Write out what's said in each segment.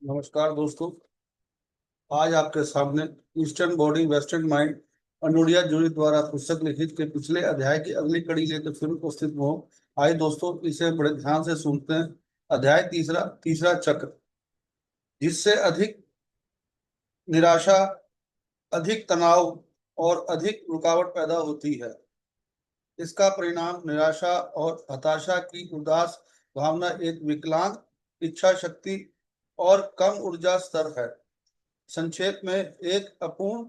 नमस्कार दोस्तों। आज आपके सामने Eastern Body Western Mind Anodea जूरी द्वारा पुस्तक लिखित के पिछले अध्याय की अगली कड़ी लेकर फिर उपस्थित हुआ हूँ। आइए दोस्तों, इसे बड़े ध्यान से सुनते हैं। अध्याय तीसरा, तीसरा चक्र। जिससे अधिक निराशा, अधिक तनाव और अधिक रुकावट पैदा होती है, इसका परिणाम निराशा और हताशा की उदास भावना, एक विकलांग इच्छा शक्ति और कम ऊर्जा स्तर है। संक्षेप में, एक अपूर्ण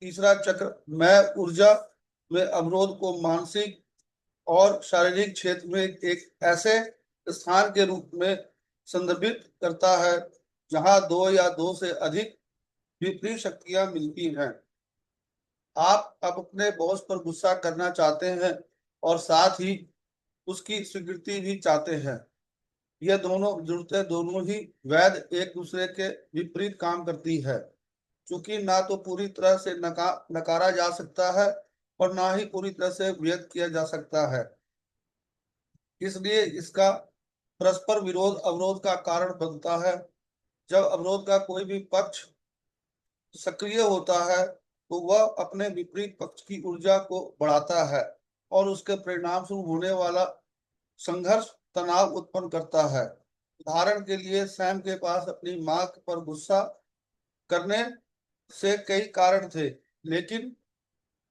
तीसरा चक्र मैं ऊर्जा में अवरोध को मानसिक और शारीरिक क्षेत्र में एक ऐसे स्थान के रूप में संदर्भित करता है जहां दो या दो से अधिक विपरीत शक्तियां मिलती हैं। आप अब अपने बॉस पर गुस्सा करना चाहते हैं और साथ ही उसकी स्वीकृति भी चाहते हैं। यह दोनों जरूरतें दोनों ही वैध एक दूसरे के विपरीत काम करती है, क्योंकि ना तो पूरी तरह से नकारा जा सकता है और ना ही पूरी तरह से व्यक्त किया जा सकता है। इसलिए इसका परस्पर विरोध अवरोध का कारण बनता है। जब अवरोध का कोई भी पक्ष सक्रिय होता है तो वह अपने विपरीत पक्ष की ऊर्जा को बढ़ाता है और उसके परिणाम स्वरूप होने वाला संघर्ष तनाव उत्पन्न करता है। उदाहरण के लिए, सैम के पास अपनी मां पर गुस्सा करने से कई कारण थे, लेकिन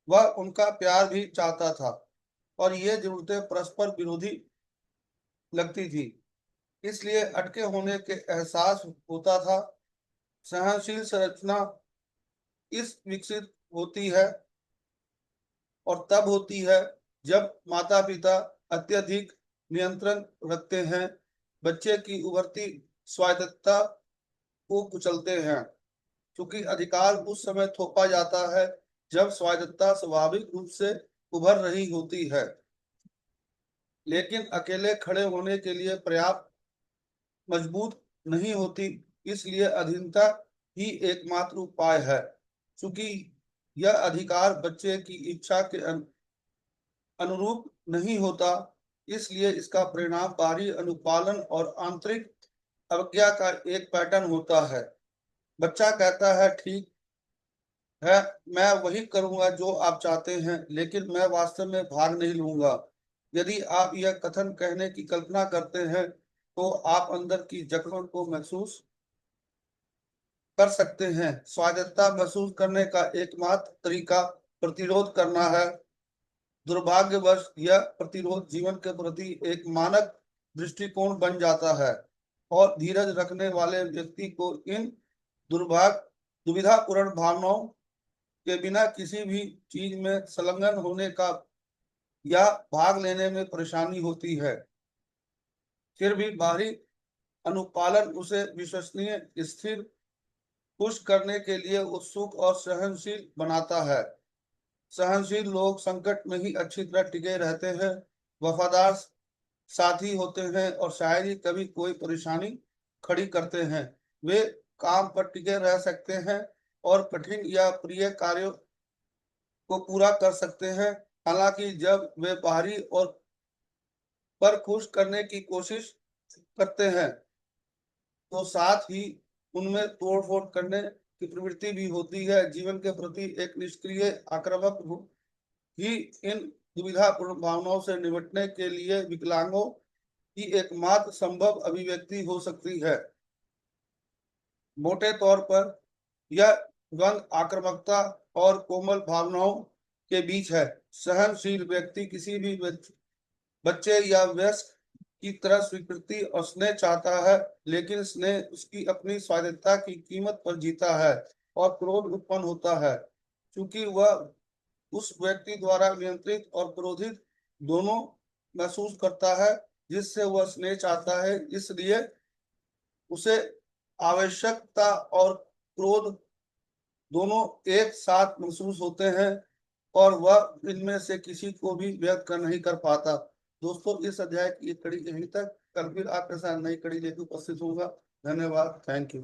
वह उनका प्यार भी चाहता था और ये जरूरतें परस्पर विरोधी लगती थी। इसलिए अटके होने के एहसास होता था। सहनशील संरचना इस विकसित होती है और तब होती है जब माता पिता अत्यधिक नियंत्रण रखते हैं, बच्चे की उभरती स्वायत्तता को कुचलते हैं। क्योंकि अधिकार उस समय थोपा जाता है जब स्वायत्तता स्वाभाविक रूप से उभर रही होती है, लेकिन अकेले खड़े होने के लिए पर्याप्त मजबूत नहीं होती। इसलिए अधीनता ही एकमात्र उपाय है। क्योंकि यह अधिकार बच्चे की इच्छा के अनुरूप नहीं होता, इसलिए इसका परिणाम बाहरी अनुपालन और आंतरिक अवज्ञा का एक पैटर्न होता है। बच्चा कहता है, ठीक है, मैं वही करूंगा जो आप चाहते हैं, लेकिन मैं वास्तव में भाग नहीं लूंगा। यदि आप यह कथन कहने की कल्पना करते हैं तो आप अंदर की जकड़न को महसूस कर सकते हैं। स्वायत्तता महसूस करने का एकमात्र तरीका प्रतिरोध करना है। दुर्भाग्यवश यह प्रतिरोध जीवन के प्रति एक मानक दृष्टिकोण बन जाता है और धीरज रखने वाले व्यक्ति को इन दुविधापूर्ण भावनाओं के बिना किसी भी चीज में संलग्न होने का या भाग लेने में परेशानी होती है। फिर भी बाहरी अनुपालन उसे विश्वसनीय, स्थिर, खुश करने के लिए उत्सुक और सहनशील बनाता है। सहनशील लोग संकट में ही अच्छी तरह टिके रहते हैं, वफादार साथी होते हैं और शायद ही कभी कोई परेशानी खड़ी करते हैं। वे काम पर टिके रह सकते हैं और कठिन या प्रिय कार्यों को पूरा कर सकते हैं। हालांकि जब वे बाहरी और पर खुश करने की कोशिश करते हैं तो साथ ही उनमें तोड़ फोड़ करने की प्रवृत्ति भी होती है। जीवन के प्रति एक निष्क्रिय आक्रामक रूप ही इन दुविधापूर्ण भावनाओं से निपटने के लिए विकलांगों की एकमात्र संभव अभिव्यक्ति हो सकती है। मोटे तौर पर यह द्वंद आक्रामकता और कोमल भावनाओं के बीच है। सहनशील व्यक्ति किसी भी बच्चे या वयस्क की तरह स्वीकृति और स्नेह चाहता है, लेकिन स्नेह उसकी अपनी स्वायत्तता की कीमत पर जीता है और क्रोध उत्पन्न होता है, क्योंकि वह उस व्यक्ति द्वारा नियंत्रित और क्रोधित दोनों महसूस करता है जिससे वह स्नेह चाहता है। इसलिए उसे आवश्यकता और क्रोध दोनों एक साथ महसूस होते हैं और वह इनमें से किसी को भी व्यक्त कर नहीं कर पाता। दोस्तों, इस अध्याय की एक कड़ी यहीं तक। कल फिर आपके साथ नई कड़ी लेकर उपस्थित होगा। धन्यवाद। Thank you.